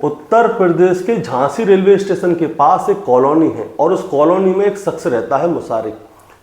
उत्तर प्रदेश के Jhansi railway station के पास एक कॉलोनी है और उस कॉलोनी में एक शख्स रहता है मुशारिक।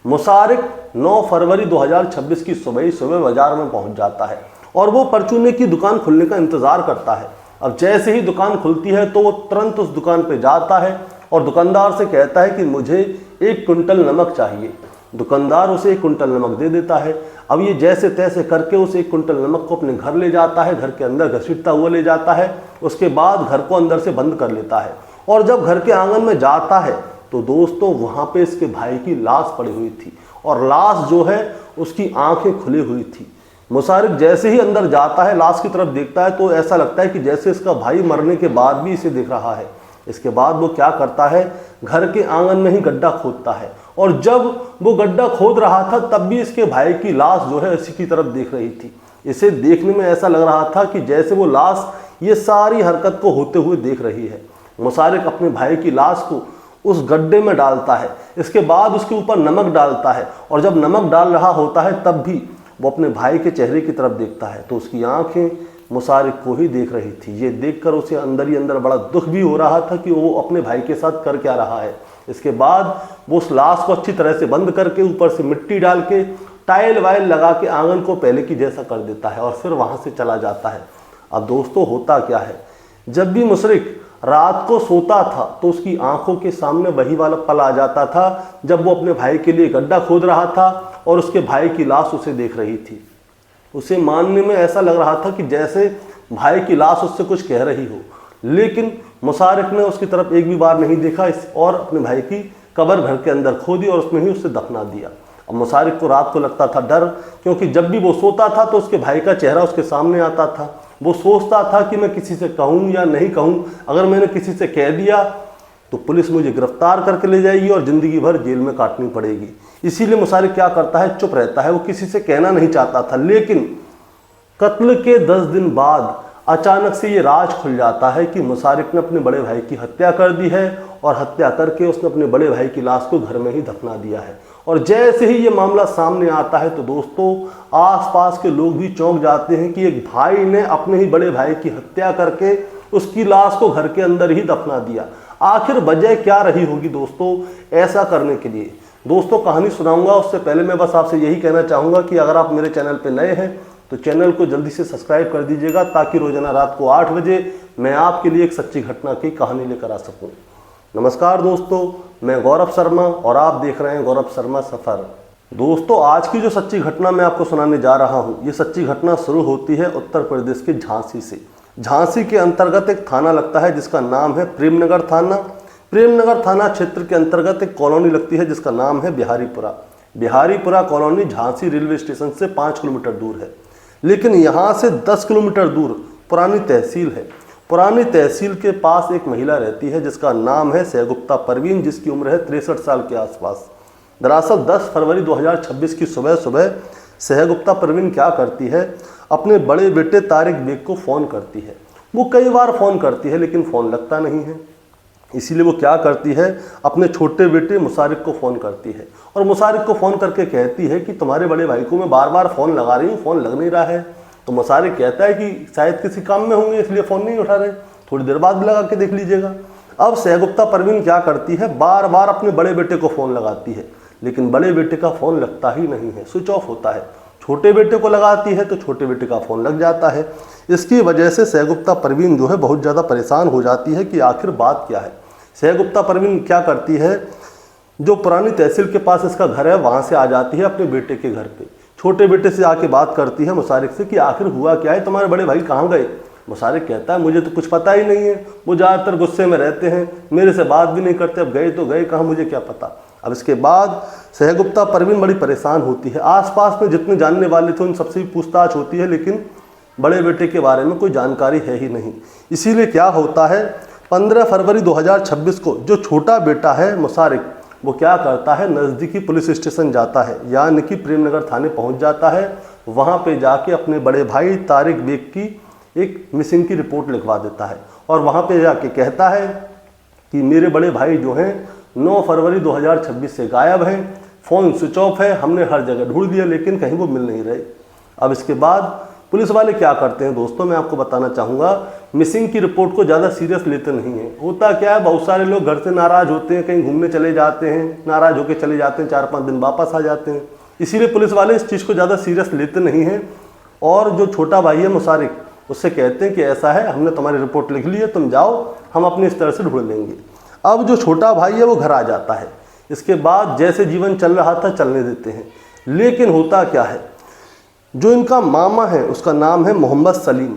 मुशारिक 9 फरवरी 2026 की सुबह सुबह बाजार में पहुंच जाता है और वो परचूने की दुकान खुलने का इंतजार करता है। अब जैसे ही दुकान खुलती है तो वो तुरंत उस दुकान पे जाता है और दुकानदार से कहता है कि मुझे 1 क्विंटल नमक चाहिए। दुकानदार उसे 1 क्विंटल नमक दे देता है। अब ये जैसे तैसे करके उस 1 क्विंटल नमक को अपने घर ले जाता है, घर के अंदर घसीटता हुआ ले जाता है। उसके बाद घर को अंदर से बंद कर लेता है और जब घर के आंगन में जाता है तो दोस्तों वहाँ पे इसके भाई की लाश पड़ी हुई थी और लाश जो है उसकी आंखें खुली हुई थी। मुशारिक जैसे ही अंदर जाता है, लाश की तरफ देखता है तो ऐसा लगता है कि जैसे इसका भाई मरने के बाद भी इसे देख रहा है। इसके बाद वो क्या करता है, घर के आंगन में ही गड्ढा खोदता है और जब वो गड्ढा खोद रहा था तब भी इसके भाई की लाश जो है इसी की तरफ देख रही थी। इसे देखने में ऐसा लग रहा था कि जैसे वो लाश ये सारी हरकत को होते हुए देख रही है। मुशारिक अपने भाई की लाश को उस गड्ढे में डालता है, इसके बाद उसके ऊपर नमक डालता है और जब नमक डाल रहा होता है तब भी वो अपने भाई के चेहरे की तरफ देखता है तो उसकी आंखें मुशारिक को ही देख रही थी। ये देखकर उसे अंदर ही अंदर बड़ा दुख भी हो रहा था कि वो अपने भाई के साथ कर क्या रहा है। इसके बाद वो उस लाश को अच्छी तरह से बंद करके ऊपर से मिट्टी डाल के टाइल वाइल लगा के आंगन को पहले की जैसा कर देता है और फिर वहाँ से चला जाता है। अब दोस्तों होता क्या है, जब भी मुशरिक रात को सोता था तो उसकी आंखों के सामने वही वाला पल आ जाता था जब वो अपने भाई के लिए गड्ढा खोद रहा था और उसके भाई की लाश उसे देख रही थी। उसे मानने में ऐसा लग रहा था कि जैसे भाई की लाश उससे कुछ कह रही हो, लेकिन मुशारिक ने उसकी तरफ एक भी बार नहीं देखा और अपने भाई की कब्र घर के अंदर खोदी और उसमें ही उसे दफना दिया। अब मुशारिक को रात को लगता था डर, क्योंकि जब भी वो सोता था तो उसके भाई का चेहरा उसके सामने आता था। वो सोचता था कि मैं किसी से कहूँ या नहीं कहूँ, अगर मैंने किसी से कह दिया तो पुलिस मुझे गिरफ्तार करके ले जाएगी और ज़िंदगी भर जेल में काटनी पड़ेगी। इसीलिए मुशारिक क्या करता है, चुप रहता है। वो किसी से कहना नहीं चाहता था, लेकिन कत्ल के 10 दिन बाद अचानक से ये राज खुल जाता है कि मुशारिक ने अपने बड़े भाई की हत्या कर दी है और हत्या करके उसने अपने बड़े भाई की लाश को घर में ही दफना दिया है। और जैसे ही ये मामला सामने आता है तो दोस्तों आसपास के लोग भी चौंक जाते हैं कि एक भाई ने अपने ही बड़े भाई की हत्या करके उसकी लाश को घर के अंदर ही दफना दिया। आखिर वजह क्या रही होगी दोस्तों ऐसा करने के लिए? दोस्तों कहानी सुनाऊंगा, उससे पहले मैं बस आपसे यही कहना चाहूँगा कि अगर आप मेरे चैनल पर नए हैं तो चैनल को जल्दी से सब्सक्राइब कर दीजिएगा ताकि रोजाना रात को 8 बजे मैं आपके लिए एक सच्ची घटना की कहानी लेकर आ सकूं। नमस्कार दोस्तों, मैं गौरव शर्मा और आप देख रहे हैं गौरव शर्मा सफ़र। दोस्तों आज की जो सच्ची घटना मैं आपको सुनाने जा रहा हूं, ये सच्ची घटना शुरू होती है उत्तर प्रदेश के झांसी से। झांसी के अंतर्गत एक थाना लगता है जिसका नाम है प्रेमनगर थाना। प्रेमनगर थाना क्षेत्र के अंतर्गत एक कॉलोनी लगती है जिसका नाम है Biharipura. Biharipura colony Jhansi railway station से 5 किलोमीटर दूर है, लेकिन यहाँ से 10 किलोमीटर दूर पुरानी तहसील है। पुरानी तहसील के पास एक महिला रहती है जिसका नाम है सहगुप्ता परवीन, जिसकी उम्र है 63 साल के आसपास। दरअसल 10 फरवरी 2026 की सुबह सुबह सहगुप्ता परवीन क्या करती है, अपने बड़े बेटे तारिक बेग को फ़ोन करती है। वो कई बार फ़ोन करती है लेकिन फ़ोन लगता नहीं है, इसीलिए वो क्या करती है, अपने छोटे बेटे मुशारिक को फ़ोन करती है और मुशारिक को फ़ोन करके कहती है कि तुम्हारे बड़े भाई को मैं बार बार फ़ोन लगा रही हूँ, फ़ोन लग नहीं रहा है। तो मुशारिक कहता है कि शायद किसी काम में होंगे इसलिए फ़ोन नहीं उठा रहे, थोड़ी देर बाद भी लगा के देख लीजिएगा। अब सहगुप्ता परवीन क्या करती है, बार बार अपने बड़े बेटे को फ़ोन लगाती है, लेकिन बड़े बेटे का फ़ोन लगता ही नहीं है, स्विच ऑफ होता है। छोटे बेटे को लगाती है तो छोटे बेटे का फ़ोन लग जाता है। इसकी वजह से सहगुप्ता परवीन जो है बहुत ज़्यादा परेशान हो जाती है कि आखिर बात क्या है। सहगुप्ता परवीन क्या करती है, जो पुरानी तहसील के पास इसका घर है वहाँ से आ जाती है अपने बेटे के घर पे। छोटे बेटे से आके बात करती है मुशारिक से कि आखिर हुआ क्या है, तुम्हारे बड़े भाई कहाँ गए। मुशारिक कहता है मुझे तो कुछ पता ही नहीं है, वो ज़्यादातर गुस्से में रहते हैं, मेरे से बात भी नहीं करते, अब गए तो गए कहाँ मुझे क्या पता। अब इसके बाद सहगुप्ता परवीन बड़ी परेशान होती है। आसपास में जितने जानने वाले थे उन सबसे भी पूछताछ होती है, लेकिन बड़े बेटे के बारे में कोई जानकारी है ही नहीं। इसीलिए क्या होता है, 15 फरवरी 2026 को जो छोटा बेटा है मुशारिक, वो क्या करता है, नज़दीकी पुलिस स्टेशन जाता है, यानी कि प्रेमनगर थाने पहुंच जाता है। वहां पे जाके अपने बड़े भाई तारिक बेग की एक मिसिंग की रिपोर्ट लिखवा देता है और वहां पे जाके कहता है कि मेरे बड़े भाई जो हैं 9 फरवरी 2026 से गायब हैं, फ़ोन स्विच ऑफ है, हमने हर जगह ढूंढ लिया लेकिन कहीं वो मिल नहीं रहे। अब इसके बाद पुलिस वाले क्या करते हैं दोस्तों, मैं आपको बताना चाहूँगा, मिसिंग की रिपोर्ट को ज़्यादा सीरियस लेते नहीं हैं। होता क्या है, बहुत सारे लोग घर से नाराज़ होते हैं, कहीं घूमने चले जाते हैं, नाराज़ होकर चले जाते हैं, 4-5 दिन वापस आ जाते हैं। इसीलिए पुलिस वाले इस चीज़ को ज़्यादा सीरियस लेते नहीं हैं। और जो छोटा भाई है मुशारिक, उससे कहते हैं कि ऐसा है, हमने तुम्हारी रिपोर्ट लिख ली है, तुम जाओ, हम अपनी इस तरह से ढूंढ लेंगे। अब जो छोटा भाई है वो घर आ जाता है। इसके बाद जैसे जीवन चल रहा था चलने देते हैं। लेकिन होता क्या है, जो इनका मामा है उसका नाम है मोहम्मद सलीम।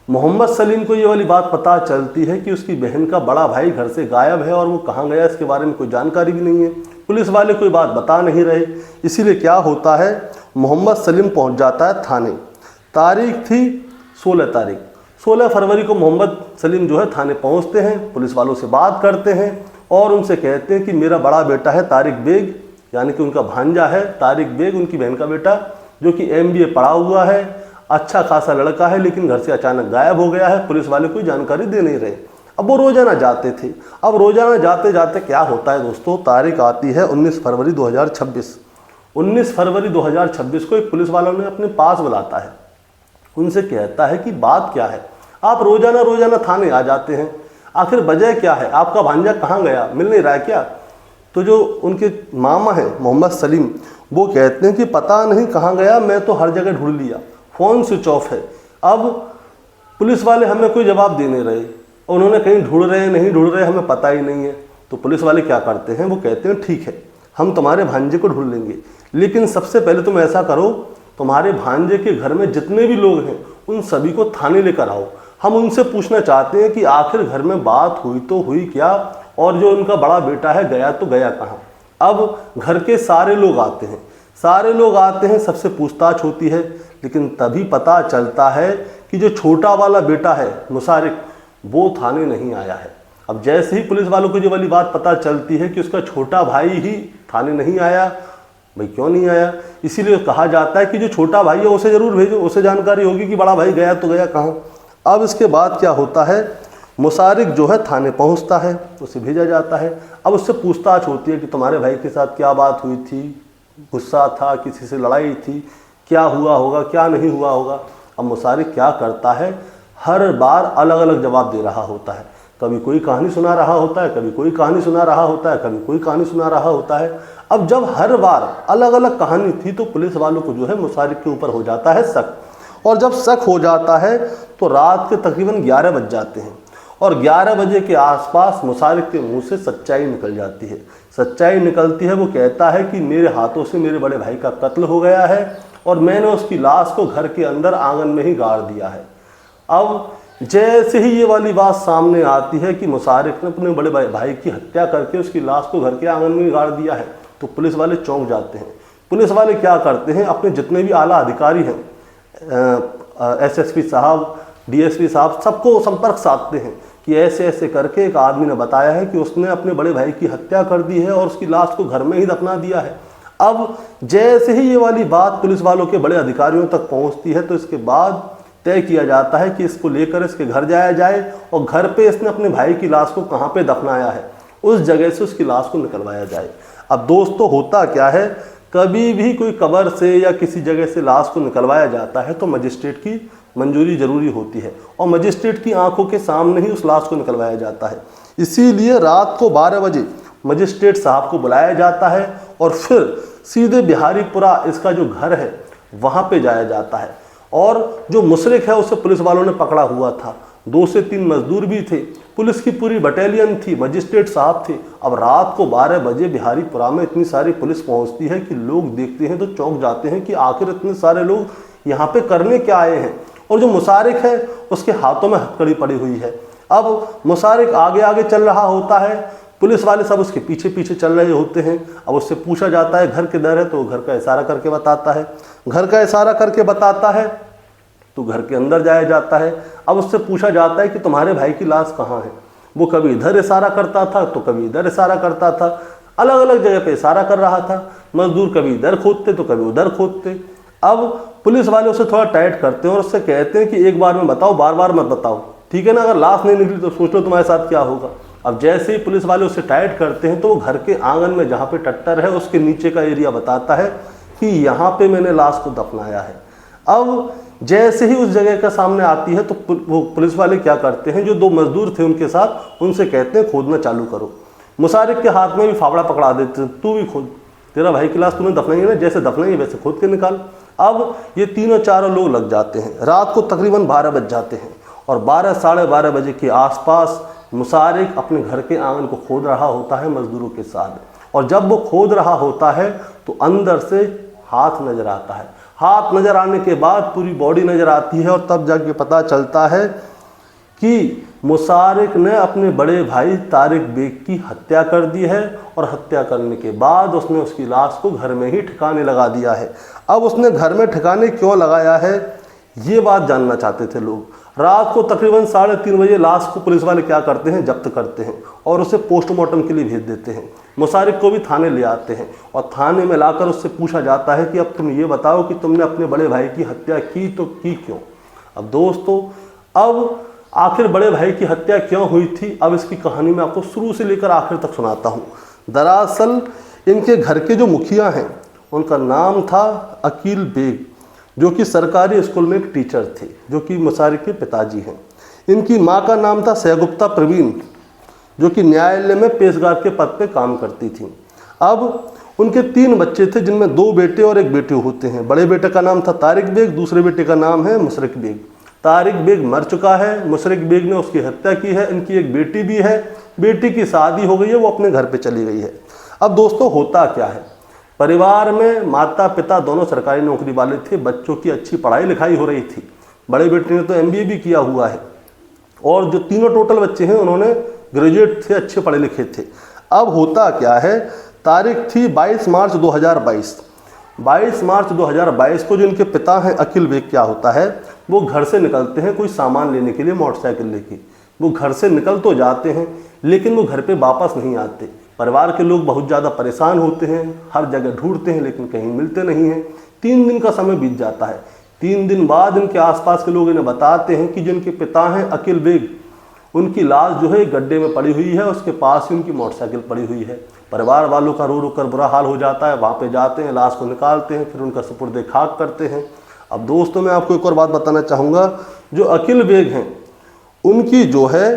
मोहम्मद सलीम को ये वाली बात पता चलती है कि उसकी बहन का बड़ा भाई घर से गायब है और वो कहाँ गया इसके बारे में कोई जानकारी भी नहीं है। पुलिस वाले कोई बात बता नहीं रहे। इसीलिए क्या होता है, मोहम्मद सलीम पहुँच जाता है थाने। तारीख थी 16 तारीख, 16 फरवरी को मोहम्मद सलीम जो है थाने पहुँचते हैं, पुलिस वालों से बात करते हैं और उनसे कहते हैं कि मेरा बड़ा बेटा है तारिक बेग, यानी कि उनका भांजा है तारिक बेग, उनकी बहन का बेटा, जो कि MBA पढ़ा हुआ है, अच्छा खासा लड़का है, लेकिन घर से अचानक गायब हो गया है। पुलिस वाले कोई जानकारी दे नहीं रहे। अब वो रोजाना जाते थे। अब रोजाना जाते जाते क्या होता है दोस्तों, तारीख आती है 19 फरवरी 2026। 19 फरवरी 2026 को एक पुलिस वालों ने अपने पास बुलाता है। उनसे कहता है कि बात क्या है, आप रोजाना रोजाना थाने आ जाते हैं, आखिर वजह क्या है, आपका भांजा कहाँ गया, मिल नहीं रहा है क्या? तो जो उनके मामा है मोहम्मद सलीम, वो कहते हैं कि पता नहीं कहाँ गया, मैं तो हर जगह ढूंढ लिया, फ़ोन स्विच ऑफ है। अब पुलिस वाले हमें कोई जवाब दे नहीं रहे, उन्होंने कहीं ढूंढ रहे हैं नहीं ढूंढ रहे हमें पता ही नहीं है। तो पुलिस वाले क्या करते हैं, वो कहते हैं ठीक है, हम तुम्हारे भांजे को ढूंढ लेंगे, लेकिन सबसे पहले तुम ऐसा करो, तुम्हारे भांजे के घर में जितने भी लोग हैं उन सभी को थाने लेकर आओ। हम उनसे पूछना चाहते हैं कि आखिर घर में बात हुई तो हुई क्या, और जो उनका बड़ा बेटा है गया तो गया कहाँ। अब घर के सारे लोग आते हैं, सबसे पूछताछ होती है, लेकिन तभी पता चलता है कि जो छोटा वाला बेटा है मुशारिक, वो थाने नहीं आया है। अब जैसे ही पुलिस वालों को ये वाली बात पता चलती है कि उसका छोटा भाई ही थाने नहीं आया, भाई क्यों नहीं आया, इसीलिए कहा जाता है कि जो छोटा भाई है उसे ज़रूर भेजो, उसे जानकारी होगी कि बड़ा भाई गया तो गया कहाँ। अब इसके बाद क्या होता है, मुशारिक जो है थाने पहुंचता है, उसे भेजा जाता है। अब उससे पूछताछ होती है कि तुम्हारे भाई के साथ क्या बात हुई थी, गुस्सा था, किसी से लड़ाई थी, क्या हुआ होगा, क्या नहीं हुआ होगा। अब मुशारिक क्या करता है, हर बार अलग अलग जवाब दे रहा होता है। कभी कोई कहानी सुना रहा होता है, कभी कोई कहानी सुना रहा होता है, कभी कोई कहानी सुना रहा होता है। अब जब हर बार अलग अलग कहानी थी तो पुलिस वालों को जो है मुशारिक के ऊपर हो जाता है शक, और जब शक हो जाता है तो रात के तकरीबन 11 बज जाते हैं, और 11 बजे के आसपास मुशारिक के मुंह से सच्चाई निकल जाती है। सच्चाई निकलती है, वो कहता है कि मेरे हाथों से मेरे बड़े भाई का कत्ल हो गया है और मैंने उसकी लाश को घर के अंदर आंगन में ही गाड़ दिया है। अब जैसे ही ये वाली बात सामने आती है कि मुशारिक ने अपने बड़े भाई की हत्या करके उसकी लाश को घर के आंगन में ही गाड़ दिया है, तो पुलिस वाले चौंक जाते हैं। पुलिस वाले क्या करते हैं, अपने जितने भी आला अधिकारी हैं, SSP साहब, DSP साहब, सबको संपर्क साधते हैं कि ऐसे ऐसे करके एक आदमी ने बताया है कि उसने अपने बड़े भाई की हत्या कर दी है और उसकी लाश को घर में ही दफना दिया है। अब जैसे ही ये वाली बात पुलिस वालों के बड़े अधिकारियों तक पहुंचती है तो इसके बाद तय किया जाता है कि इसको लेकर इसके घर जाया जाए और घर पे इसने अपने भाई की लाश को कहाँ पे दफनाया है उस जगह से उसकी लाश को निकलवाया जाए। अब दोस्तों होता क्या है, कभी भी कोई कब्र से या किसी जगह से लाश को निकलवाया जाता है तो मजिस्ट्रेट की मंजूरी जरूरी होती है और मजिस्ट्रेट की आंखों के सामने ही उस लाश को निकलवाया जाता है। इसीलिए रात को 12 बजे मजिस्ट्रेट साहब को बुलाया जाता है और फिर सीधे बिहारीपुरा इसका जो घर है वहाँ पे जाया जाता है। और जो मुशरिक है उसे पुलिस वालों ने पकड़ा हुआ था, 2 से 3 मजदूर भी थे, पुलिस की पूरी बटालियन थी, मजिस्ट्रेट साहब थे। अब रात को 12 बजे बिहारीपुरा में इतनी सारी पुलिस पहुंचती है कि लोग देखते हैं तो चौंक जाते हैं कि आखिर इतने सारे लोग यहाँ पे करने क्या आए हैं। और जो मुशारिक है उसके हाथों में हथकड़ी पड़ी हुई है। अब मुशारिक आगे आगे चल रहा होता है, पुलिस वाले सब उसके पीछे पीछे चल रहे होते हैं। अब उससे पूछा जाता है घर किधर है, तो वो घर का इशारा करके बताता है। घर का इशारा करके बताता है तो घर के अंदर जाया जाता है। अब उससे पूछा जाता है कि तुम्हारे भाई की लाश कहाँ है। वो कभी इधर इशारा करता था तो कभी इधर इशारा करता था, अलग अलग जगह पे इशारा कर रहा था। मजदूर कभी इधर खोदते तो कभी उधर खोदते। अब पुलिस वाले उसे थोड़ा टाइट करते हैं और उससे कहते हैं कि एक बार में बताओ, बार बार मत बताओ, ठीक है ना, अगर लाश नहीं निकली तो सोच लो तुम्हारे साथ क्या होगा। अब जैसे ही पुलिस वाले उसे टाइट करते हैं तो वो घर के आंगन में जहाँ पे टट्टर है उसके नीचे का एरिया बताता है कि यहाँ पे मैंने लाश को दफनाया है। अब जैसे ही उस जगह का सामने आती है तो वो पुलिस वाले क्या करते हैं, जो 2 मजदूर थे उनके साथ, उनसे कहते हैं खोदना चालू करो। मुशारिक के हाथ में भी फावड़ा पकड़ा देते हैं, तू भी खोद, तेरा भाई की लाश तुम्हें दफनाएंगे ना, जैसे दफनाएंगे वैसे खोद के निकाल। अब ये तीनों चारों लोग लग जाते हैं। रात को तकरीबन 12 बज जाते हैं और 12 साढ़े 12 बजे के आसपास मुशारिक अपने घर के आंगन को खोद रहा होता है मजदूरों के साथ। और जब वो खोद रहा होता है तो अंदर से हाथ नजर आता है। हाथ नजर आने के बाद पूरी बॉडी नजर आती है और तब जाके पता चलता है कि मुशारिक ने अपने बड़े भाई तारिक बेग की हत्या कर दी है और हत्या करने के बाद उसने उसकी लाश को घर में ही ठिकाने लगा दिया है। अब उसने घर में ठिकाने क्यों लगाया है, ये बात जानना चाहते थे लोग। रात को तकरीबन 3:30 बजे लाश को पुलिस वाले क्या करते हैं, जब्त करते हैं और उसे पोस्टमार्टम के लिए भेज देते हैं। मुशारिक को भी थाने ले आते हैं और थाने में लाकर उससे पूछा जाता है कि अब तुम ये बताओ कि तुमने अपने बड़े भाई की हत्या की तो की क्यों। अब दोस्तों, अब आखिर बड़े भाई की हत्या क्यों हुई थी, अब इसकी कहानी मैं आपको शुरू से लेकर आखिर तक सुनाता हूँ। दरअसल इनके घर के जो मुखिया हैं उनका नाम था अकील बेग, जो कि सरकारी स्कूल में एक टीचर थे, जो कि मुशारिक के पिताजी हैं। इनकी माँ का नाम था सहगुप्ता प्रवीण, जो कि न्यायालय में पेशगार के पद पे काम करती थी। अब उनके 3 बच्चे थे, जिनमें 2 बेटे और 1 बेटी होते हैं। बड़े बेटे का नाम था तारिक बेग, दूसरे बेटे का नाम है मुशरिक बेग। तारिक बेग मर चुका है, मुशरिक बेग ने उसकी हत्या की है। इनकी एक बेटी भी है, बेटी की शादी हो गई है, वो अपने घर पे चली गई है। अब दोस्तों, होता क्या है, परिवार में माता पिता दोनों सरकारी नौकरी वाले थे, बच्चों की अच्छी पढ़ाई लिखाई हो रही थी। बड़े बेटे ने तो MBA भी किया हुआ है और जो तीनों टोटल बच्चे हैं उन्होंने ग्रेजुएट थे, अच्छे पढ़े लिखे थे। अब होता क्या है, तारीख थी 22 मार्च 2022। 22 मार्च 2022 को जो इनके पिता हैं अकील बेग, क्या होता है, वो घर से निकलते हैं कोई सामान लेने के लिए मोटरसाइकिल लेके। वो घर से निकल तो जाते हैं लेकिन वो घर पे वापस नहीं आते। परिवार के लोग बहुत ज़्यादा परेशान होते हैं, हर जगह ढूंढते हैं लेकिन कहीं मिलते नहीं हैं। 3 दिन का समय बीत जाता है। 3 दिन बाद इनके आसपास के लोग इन्हें बताते हैं कि जो इनके पिता हैं अकील बेग, उनकी लाश जो है गड्ढे में पड़ी हुई है, उसके पास ही उनकी मोटरसाइकिल पड़ी हुई है। परिवार वालों का रो रो कर बुरा हाल हो जाता है। वहाँ पे जाते हैं, लाश को निकालते हैं, फिर उनका सुपुर्द खाक करते हैं। अब दोस्तों, मैं आपको एक और बात बताना चाहूँगा, जो अकील बेग हैं उनकी जो है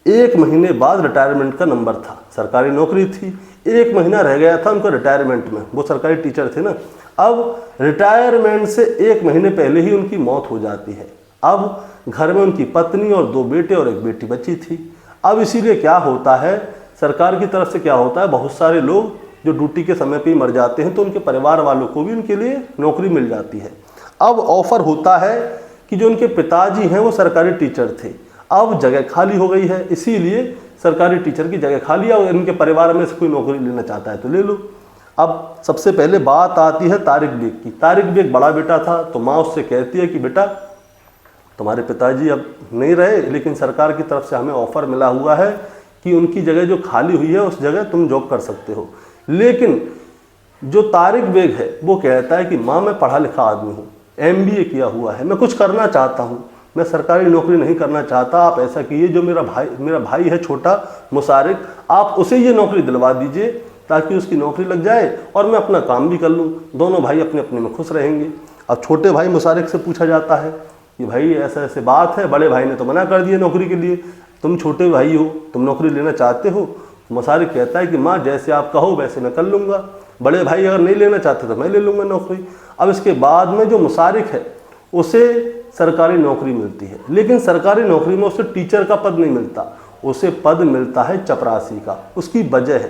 1 महीने बाद रिटायरमेंट का नंबर था, सरकारी नौकरी थी, 1 महीना रह गया था उनका रिटायरमेंट में, वो सरकारी टीचर थे ना। अब रिटायरमेंट से 1 महीने पहले ही उनकी मौत हो जाती है। अब घर में उनकी पत्नी और 2 बेटे और 1 बेटी बची थी। अब इसीलिए क्या होता है, सरकार की तरफ से क्या होता है, बहुत सारे लोग जो ड्यूटी के समय पे ही मर जाते हैं तो उनके परिवार वालों को भी उनके लिए नौकरी मिल जाती है। अब ऑफर होता है कि जो उनके पिताजी हैं वो सरकारी टीचर थे, अब जगह खाली हो गई है, इसीलिए सरकारी टीचर की जगह खाली है और इनके परिवार में से कोई नौकरी लेना चाहता है तो ले लो। अब सबसे पहले बात आती है तारिक बेग की। तारिक बेग बड़ा बेटा था तो माँ उससे कहती है कि बेटा, तुम्हारे पिताजी अब नहीं रहे लेकिन सरकार की तरफ से हमें ऑफर मिला हुआ है कि उनकी जगह जो खाली हुई है उस जगह तुम जॉब कर सकते हो। लेकिन जो तारिक बेग है वो कहता है कि माँ, मैं पढ़ा लिखा आदमी हूँ, MBA किया हुआ है, मैं कुछ करना चाहता हूँ, मैं सरकारी नौकरी नहीं करना चाहता। आप ऐसा कीजिए, जो मेरा भाई है छोटा मुशारिक, आप उसे ये नौकरी दिलवा दीजिए ताकि उसकी नौकरी लग जाए और मैं अपना काम भी कर लूँ, दोनों भाई अपने अपने में खुश रहेंगे। अब छोटे भाई मुशारिक से पूछा जाता है कि भाई ऐसा ऐसे बात है, बड़े भाई ने तो मना कर दिया नौकरी के लिए, तुम छोटे भाई हो, तुम नौकरी लेना चाहते हो। मुशारिक कहता है कि माँ, जैसे आप कहो वैसे मैं कर लूँगा, बड़े भाई अगर नहीं लेना चाहते तो मैं ले लूँगा नौकरी। अब इसके बाद में जो मुशारिक है उसे सरकारी नौकरी मिलती है, लेकिन सरकारी नौकरी में उसे टीचर का पद नहीं मिलता, उसे पद मिलता है चपरासी का। उसकी वजह है,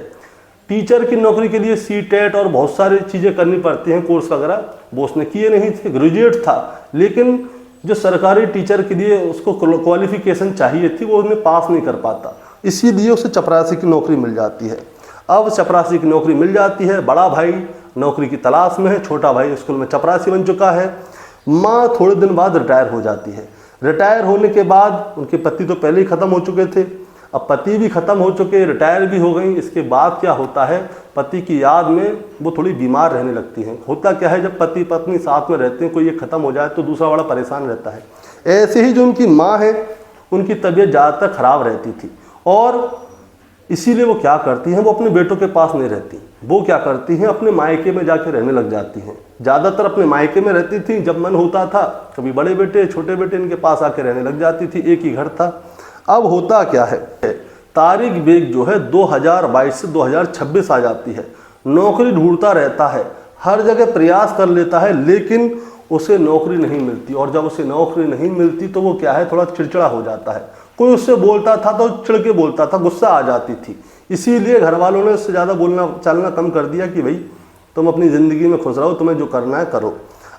टीचर की नौकरी के लिए CTET और बहुत सारी चीज़ें करनी पड़ती हैं, कोर्स वगैरह, वो उसने किए नहीं थे, ग्रेजुएट था, लेकिन जो सरकारी टीचर के लिए उसको क्वालिफिकेशन चाहिए थी वो उसने पास नहीं कर पाता, इसीलिए उसे चपरासी की नौकरी मिल जाती है। अब चपरासी की नौकरी मिल जाती है, बड़ा भाई नौकरी की तलाश में है, छोटा भाई स्कूल में चपरासी बन चुका है। माँ थोड़े दिन बाद रिटायर हो जाती है। रिटायर होने के बाद उनके पति तो पहले ही ख़त्म हो चुके थे, अब पति भी ख़त्म हो चुके, रिटायर भी हो गई। इसके बाद क्या होता है, पति की याद में वो थोड़ी बीमार रहने लगती हैं। होता क्या है, जब पति पत्नी साथ में रहते हैं, कोई एक ख़त्म हो जाए तो दूसरा बड़ा परेशान रहता है। ऐसे ही जो उनकी माँ है, उनकी तबीयत ज़्यादातर ख़राब रहती थी और इसीलिए वो क्या करती हैं, वो अपने बेटों के पास नहीं रहती, वो क्या करती हैं, अपने मायके में जाके रहने लग जाती हैं। ज़्यादातर अपने मायके में रहती थी, जब मन होता था कभी बड़े बेटे छोटे बेटे इनके पास आके रहने लग जाती थी, एक ही घर था। अब होता क्या है, तारिक बेग जो है 2022 से 2026 आ जाती है, नौकरी ढूंढता रहता है, हर जगह प्रयास कर लेता है, लेकिन उसे नौकरी नहीं मिलती। और जब उसे नौकरी नहीं मिलती तो वो क्या है, थोड़ा चिड़चिड़ा हो जाता है। कोई उससे बोलता था तो चिढ़ के बोलता था, गुस्सा आ जाती थी। इसीलिए घर वालों ने उससे ज़्यादा बोलना चलना कम कर दिया कि भाई तुम अपनी ज़िंदगी में खुश रहो, तुम्हें जो करना है करो।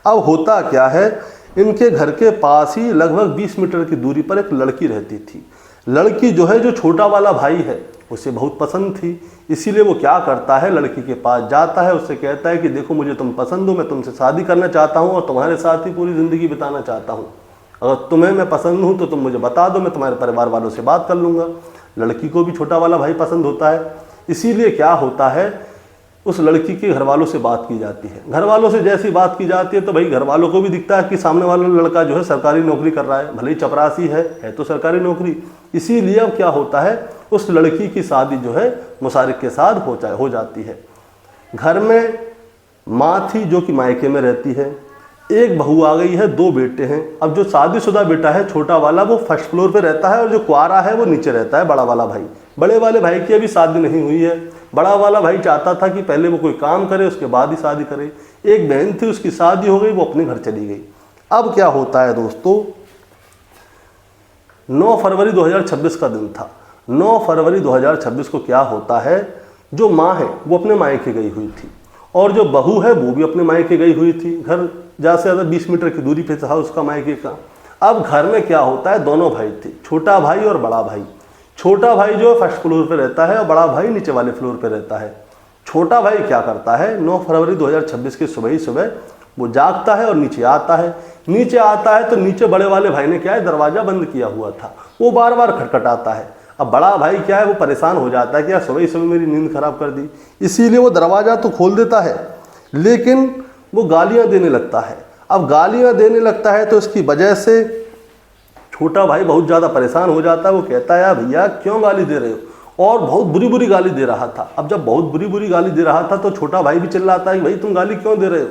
अब होता क्या है, इनके घर के पास ही लगभग 20 मीटर की दूरी पर एक लड़की रहती थी। लड़की जो है, जो छोटा वाला भाई है, उसे बहुत पसंद थी। इसीलिए वो क्या करता है, लड़की के पास जाता है, उससे कहता है कि देखो मुझे तुम पसंद हो, मैं तुमसे शादी करना चाहता हूँ और तुम्हारे साथ ही पूरी ज़िंदगी बिताना चाहता हूँ। अगर तुम्हें मैं पसंद हूँ तो तुम मुझे बता दो, मैं तुम्हारे परिवार वालों से बात कर लूँगा। लड़की को भी छोटा वाला भाई पसंद होता है। इसीलिए क्या होता है, उस लड़की के घर वालों से बात की जाती है। घर वालों से जैसी बात की जाती है तो भाई घर वालों को भी दिखता है कि सामने वाला लड़का जो है सरकारी नौकरी कर रहा है, भले ही चपरासी है तो सरकारी नौकरी। इसीलिए अब क्या होता है, उस लड़की की शादी जो है मुशारिक के साथ हो जाती है। घर में माँ थी जो कि मायके में रहती है, एक बहू आ गई है, 2 बेटे हैं। अब जो शादीशुदा बेटा है छोटा वाला, वो फर्स्ट फ्लोर पे रहता है और जो कुआरा है वो नीचे रहता है, बड़ा वाला भाई। बड़े वाले भाई की अभी शादी नहीं हुई है। बड़ा वाला भाई चाहता था कि पहले वो कोई काम करे उसके बाद ही शादी करे। एक बहन थी, उसकी शादी हो गई, वो अपने घर चली गई। अब क्या होता है दोस्तों, 9 फरवरी 2026 का दिन था। 9 फरवरी 2026 को क्या होता है, जो माँ है वो अपने मायके गई हुई थी और जो बहू है वो भी अपने मायके गई हुई थी। घर ज़्यादा से ज़्यादा 20 मीटर की दूरी पे था उसका मायके का। अब घर में क्या होता है, दोनों भाई थे, छोटा भाई और बड़ा भाई। छोटा भाई जो है फर्स्ट फ्लोर पे रहता है और बड़ा भाई नीचे वाले फ्लोर पे रहता है। छोटा भाई क्या करता है, 9 फरवरी 2026 की सुबह ही सुबह वो जागता है और नीचे आता है। नीचे आता है तो नीचे बड़े वाले भाई ने क्या है, दरवाज़ा बंद किया हुआ था, वो बार बार खटखटाता है। अब बड़ा भाई क्या है, वो परेशान हो जाता है कि यार सुबह ही सुबह मेरी नींद खराब कर दी। इसीलिए वो दरवाज़ा तो खोल देता है, लेकिन वो गालियाँ देने लगता है। अब गालियाँ देने लगता है तो इसकी वजह से छोटा भाई बहुत ज़्यादा परेशान हो जाता है। वो कहता है यार भैया क्यों गाली दे रहे हो, और बहुत बुरी बुरी गाली दे रहा था। अब जब बहुत बुरी बुरी गाली दे रहा था तो छोटा भाई भी चिल्लाता है कि भाई तुम गाली क्यों दे रहे हो।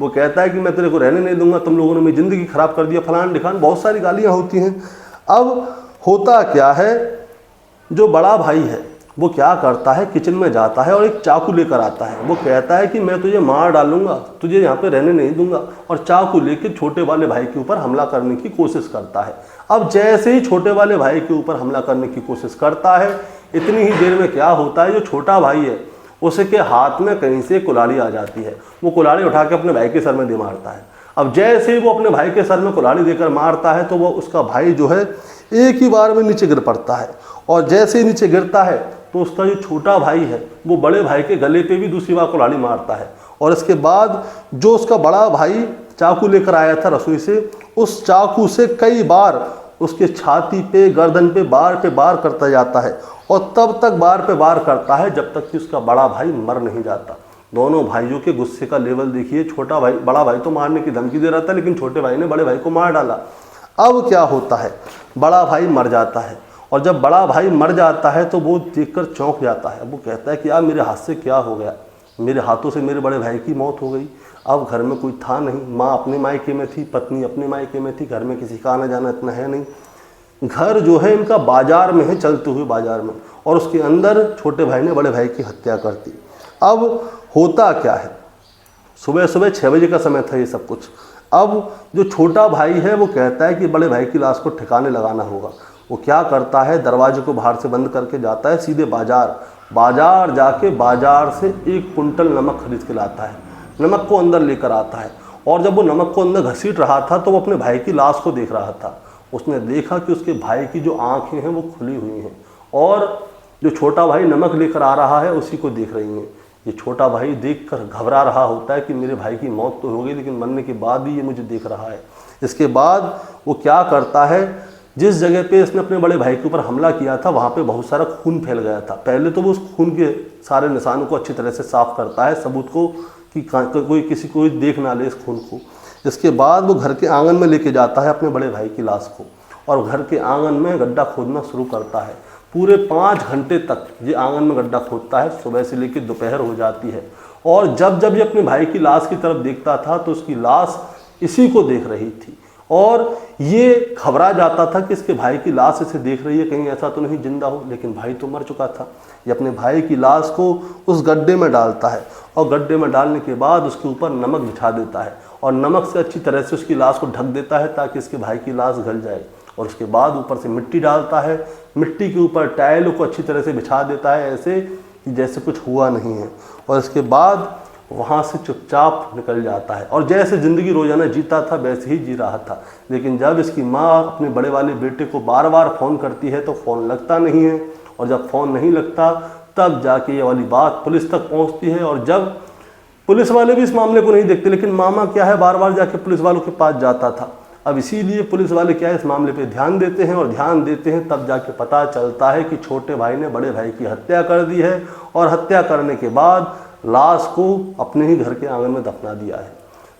वो कहता है कि मैं तेरे को रहने नहीं दूंगा, तुम लोगों ने मेरी ज़िंदगी ख़राब कर दिया, फलान ढिकान, बहुत सारी गालियाँ होती हैं। अब होता क्या है, जो बड़ा भाई है वो क्या करता है, किचन में जाता है और एक चाकू लेकर आता है। वो कहता है कि मैं तुझे मार डालूंगा, तुझे यहाँ पे रहने नहीं दूंगा, और चाकू लेकर छोटे वाले भाई के ऊपर हमला करने की कोशिश करता है। अब जैसे ही छोटे वाले भाई के ऊपर हमला करने की कोशिश करता है, इतनी ही देर में क्या होता है, जो छोटा भाई है उसके हाथ में कहीं से कुल्हाड़ी आ जाती है। वो कुल्हाड़ी उठा के अपने भाई के सर में दे मारता है। अब जैसे ही वो अपने भाई के सर में कुल्हाड़ी देकर मारता है तो वो उसका भाई जो है एक ही बार में नीचे गिर पड़ता है। और जैसे ही नीचे गिरता है तो उसका जो छोटा भाई है वो बड़े भाई के गले पे भी दूसरी बार कुल्हाड़ी मारता है। और इसके बाद जो उसका बड़ा भाई चाकू लेकर आया था रसोई से, उस चाकू से कई बार उसके छाती पे, गर्दन पे बार करता जाता है और तब तक बार करता है जब तक कि उसका बड़ा भाई मर नहीं जाता। दोनों भाइयों के गुस्से का लेवल देखिए। बड़ा भाई तो मारने की धमकी दे रहा था, लेकिन छोटे भाई ने बड़े भाई को मार डाला। अब क्या होता है, बड़ा भाई मर जाता है, और जब बड़ा भाई मर जाता है तो वो देखकर चौंक जाता है। वो कहता है कि यार मेरे हाथ से क्या हो गया, मेरे हाथों से मेरे बड़े भाई की मौत हो गई। अब घर में कोई था नहीं, माँ अपने मायके में थी, पत्नी अपने मायके में थी, घर में किसी का आना जाना इतना है नहीं। घर जो है इनका बाजार में है, चलते हुए बाजार में, और उसके अंदर छोटे भाई ने बड़े भाई की हत्या कर दी। अब होता क्या है, सुबह 6 बजे का समय था ये सब कुछ। अब जो छोटा भाई है वो कहता है कि बड़े भाई की लाश को ठिकाने लगाना होगा। वो क्या करता है, दरवाजे को बाहर से बंद करके जाता है सीधे बाजार जाके बाजार से 1 कुंटल नमक खरीद के लाता है। नमक को अंदर लेकर आता है, और जब वो नमक को अंदर घसीट रहा था तो वो अपने भाई की लाश को देख रहा था। उसने देखा कि उसके भाई की जो आंखें हैं वो खुली हुई हैं, और जो छोटा भाई नमक लेकर आ रहा है उसी को देख रही हैं। ये छोटा भाई देखकर घबरा रहा होता है कि मेरे भाई की मौत तो हो गई, लेकिन मरने के बाद भी ये मुझे देख रहा है। इसके बाद वो क्या करता है, जिस जगह पे इसने अपने बड़े भाई के ऊपर हमला किया था वहाँ पे बहुत सारा खून फैल गया था। पहले तो वो उस खून के सारे निशानों को अच्छी तरह से साफ करता है, सबूत को कि कोई किसी को देख ना ले इस खून को। इसके बाद वो घर के आंगन में लेके जाता है अपने बड़े भाई की लाश को, और घर के आंगन में गड्ढा खोदना शुरू करता है। पूरे 5 घंटे तक ये आंगन में गड्ढा खोदता है, सुबह से लेकर दोपहर हो जाती है। और जब जब ये अपने भाई की लाश की तरफ देखता था तो उसकी लाश इसी को देख रही थी और ये घबरा जाता था कि इसके भाई की लाश इसे देख रही है, कहीं ऐसा तो नहीं जिंदा हो, लेकिन भाई तो मर चुका था। ये अपने भाई की लाश को उस गड्ढे में डालता है और गड्ढे में डालने के बाद उसके ऊपर नमक बिछा देता है और नमक से अच्छी तरह से उसकी लाश को ढक देता है ताकि इसके भाई की लाश गल जाए। और उसके बाद ऊपर से मिट्टी डालता है, मिट्टी के ऊपर टाइलों को अच्छी तरह से बिछा देता है, ऐसे कि जैसे कुछ हुआ नहीं है। और इसके बाद वहाँ से चुपचाप निकल जाता है और जैसे ज़िंदगी रोज़ाना जीता था वैसे ही जी रहा था। लेकिन जब इसकी माँ अपने बड़े वाले बेटे को बार बार फ़ोन करती है तो फ़ोन लगता नहीं है और जब फ़ोन नहीं लगता तब जाके ये वाली बात पुलिस तक पहुँचती है। और जब पुलिस वाले भी इस मामले को नहीं देखते, लेकिन मामा क्या है बार बार जाके पुलिस वालों के पास जाता था। अब इसीलिए पुलिस वाले क्या है इस मामले पे ध्यान देते हैं और ध्यान देते हैं तब जाके पता चलता है कि छोटे भाई ने बड़े भाई की हत्या कर दी है और हत्या करने के बाद लाश को अपने ही घर के आंगन में दफना दिया है।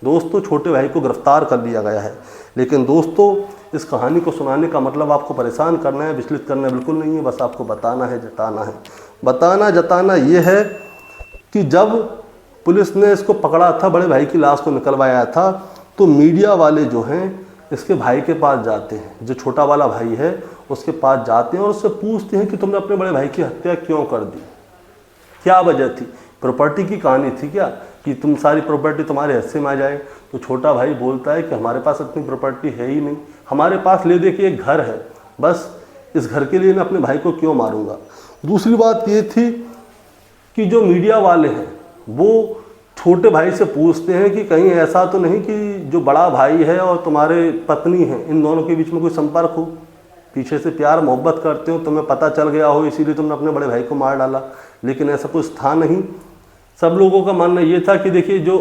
दोस्तों, छोटे भाई को गिरफ्तार कर लिया गया है, लेकिन दोस्तों इस कहानी को सुनाने का मतलब आपको परेशान करना है, विचलित करना बिल्कुल नहीं है। बस आपको बताना है, जताना है। बताना जताना ये है कि जब पुलिस ने इसको पकड़ा था, बड़े भाई की लाश को निकलवाया था, तो मीडिया वाले जो हैं इसके भाई के पास जाते हैं, जो छोटा वाला भाई है उसके पास जाते हैं और उससे पूछते हैं कि तुमने अपने बड़े भाई की हत्या क्यों कर दी, क्या वजह थी, प्रॉपर्टी की कहानी थी क्या कि तुम सारी प्रॉपर्टी तुम्हारे हिस्से में आ जाए। तो छोटा भाई बोलता है कि हमारे पास इतनी प्रॉपर्टी है ही नहीं, हमारे पास ले दे के एक घर है, बस इस घर के लिए मैं अपने भाई को क्यों मारूंगा। दूसरी बात ये थी कि जो मीडिया वाले हैं वो छोटे भाई से पूछते हैं कि कहीं ऐसा तो नहीं कि जो बड़ा भाई है और तुम्हारे पत्नी है इन दोनों के बीच में कोई संपर्क हो, पीछे से प्यार मोहब्बत करते हो, तुम्हें पता चल गया हो इसीलिए तुमने अपने बड़े भाई को मार डाला। लेकिन ऐसा कुछ था नहीं। सब लोगों का मानना ये था कि देखिए जो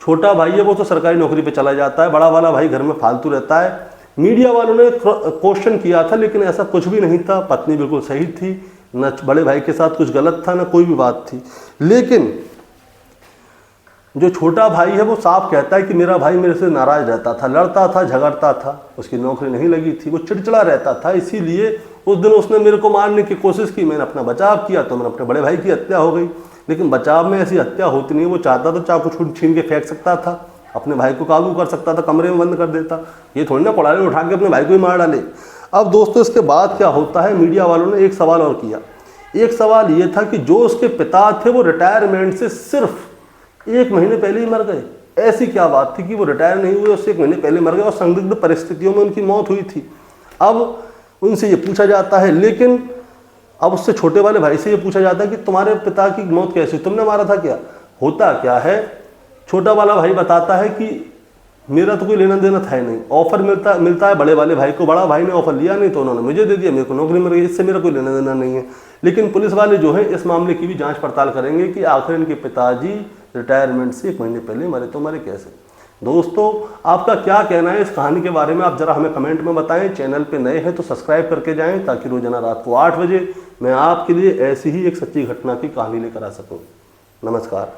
छोटा भाई है वो तो सरकारी नौकरी पे चला जाता है, बड़ा वाला भाई घर में फालतू रहता है। मीडिया वालों ने क्वेश्चन किया था लेकिन ऐसा कुछ भी नहीं था, पत्नी बिल्कुल सही थी, न बड़े भाई के साथ कुछ गलत था, न कोई भी बात थी। लेकिन जो छोटा भाई है वो साफ कहता है कि मेरा भाई मेरे से नाराज रहता था, लड़ता था, झगड़ता था, उसकी नौकरी नहीं लगी थी, वो चिड़चिड़ा रहता था, इसीलिए उस दिन उसने मेरे को मारने की कोशिश की, मैंने अपना बचाव किया तो मैंने अपने बड़े भाई की हत्या हो गई। लेकिन बचाव में ऐसी हत्या होती नहीं, वो चाहता तो चाकू छीन के फेंक सकता था, अपने भाई को काबू कर सकता था, कमरे में बंद कर देता, ये थोड़ी ना कुड़ाले उठा के अपने भाई को ही मार डाले। अब दोस्तों इसके बाद क्या होता है, मीडिया वालों ने एक सवाल और किया। एक सवाल ये था कि जो उसके पिता थे वो रिटायरमेंट से सिर्फ 1 महीने पहले ही मर गए। ऐसी क्या बात थी कि वो रिटायर नहीं हुए, उससे 1 महीने पहले मर गए और संदिग्ध परिस्थितियों में उनकी मौत हुई थी। अब उनसे ये पूछा जाता है, लेकिन अब उससे छोटे वाले भाई से ये पूछा जाता है कि तुम्हारे पिता की मौत कैसी, तुमने मारा था क्या। होता क्या है, छोटा वाला भाई बताता है कि मेरा तो कोई लेना देना था ही नहीं, ऑफर मिलता है बड़े वाले भाई को, बड़ा भाई ने ऑफर लिया नहीं तो उन्होंने मुझे दे दिया, मेरे को नौकरी मिल गई, इससे मेरा कोई लेना देना नहीं है। लेकिन पुलिस वाले जो है इस मामले की भी जांच पड़ताल करेंगे कि आखिर इनके पिताजी रिटायरमेंट से 1 महीने पहले मरे तो मरे कैसे। दोस्तों आपका क्या कहना है इस कहानी के बारे में, आप जरा हमें कमेंट में बताएं। चैनल पे नए हैं तो सब्सक्राइब करके जाएं ताकि रोजाना रात को 8 बजे मैं आपके लिए ऐसी ही एक सच्ची घटना की कहानी लेकर आ सकूं। नमस्कार।